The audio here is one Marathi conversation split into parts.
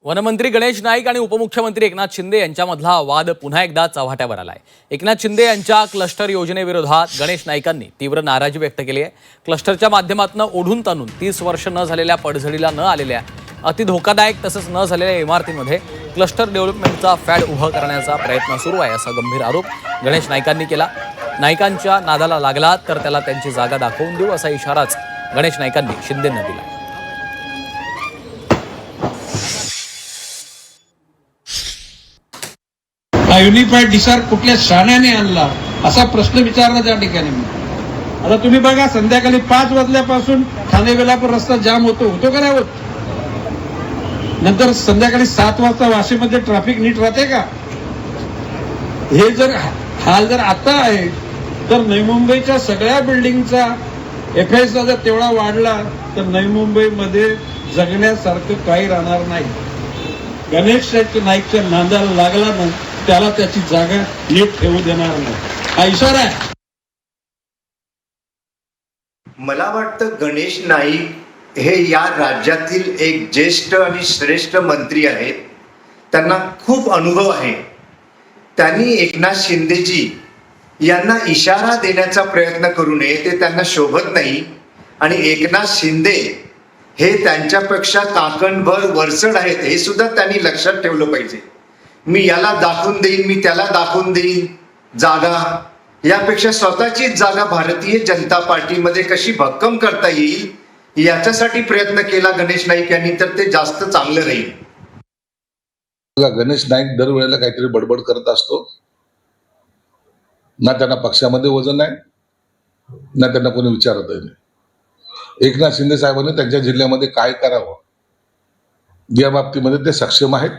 वनमंत्री गणेश नाईक आणि उपमुख्यमंत्री एकनाथ शिंदे यांच्यामधला वाद पुन्हा एकदा चव्हाट्यावर आलाय। एकनाथ शिंदे यांच्या क्लस्टर योजनेविरोधात गणेश नाईकांनी तीव्र नाराजी व्यक्त केली आहे। क्लस्टरच्या माध्यमातून ओढून ताणून 30 वर्ष न झालेल्या पडझडीला न आलेल्या अति धोकादायक तसंच न झालेल्या इमारतींमध्ये क्लस्टर डेव्हलपमेंटचा फॅड उभा करण्याचा प्रयत्न सुरू आहे असा गंभीर आरोप गणेश नाईकांनी केला। नाईकांच्या नादाला लागला तर त्याला त्यांची जागा दाखवून देऊ असा इशाराच गणेश नाईकांनी शिंदेंना दिला। हा युनिफाईड डिसार कुठल्या शाण्याने आणला असा प्रश्न विचारला त्या ठिकाणी मी। आता तुम्ही बघा, संध्याकाळी 5 वाजल्यापासून ठाणे वेलापूर रस्ता जाम होतो का नाही होत? नंतर संध्याकाळी 7 वाजता वाशीमध्ये ट्रॅफिक नीट राहते का? हे जर हाल जर आता आहे तर नवी मुंबईच्या सगळ्या बिल्डिंगचा FAS जर तेवढा वाढला तर नवी मुंबईमध्ये जगण्यासारखं काही राहणार नाही। गणेश नाईकच्या नादाला लागला ना, त्याला त्याची जागा नीट ठेवू देणार नाही, हा इशारा आहे। मला वाटतं गणेश नाईक हे या राज्यातील एक ज्येष्ठ आणि श्रेष्ठ मंत्री आहेत। त्यांना खूप अनुभव आहे। त्यांनी एकनाथ शिंदेजी यांना इशारा देण्याचा प्रयत्न करू नये, ते त्यांना शोभत नाही। आणि एकनाथ शिंदे हे त्यांच्यापेक्षा काकणभर वरचढ आहेत हे सुद्धा त्यांनी लक्षात ठेवलं पाहिजे। मी याला दाखवून देईन, मी त्याला दाखवून देईन जागा, यापेक्षा स्वतःचीच जागा भारतीय जनता पार्टीमध्ये कशी भक्कम करता येईल याच्यासाठी प्रयत्न केला गणेश नाईक यांनी, तर ते जास्त चांगलं राहील। गणेश नाईक दरवेळेला काहीतरी बडबड करत असतो। ना त्यांना पक्षामध्ये वजन आहे, ना त्यांना कोणी विचारतही नाही। एकनाथ शिंदे साहेबांनी त्यांच्या जिल्ह्यामध्ये काय करावं या बाबतीमध्ये ते सक्षम आहेत।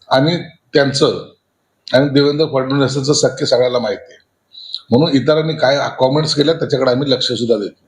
आणि त्यांचं आणि देवेंद्र फडणवीसांचं सख्य सगळ्याला माहिती आहे, म्हणून इतरांनी काय कॉमेंट्स केल्या त्याच्याकडे आम्ही लक्ष सुद्धा देतो।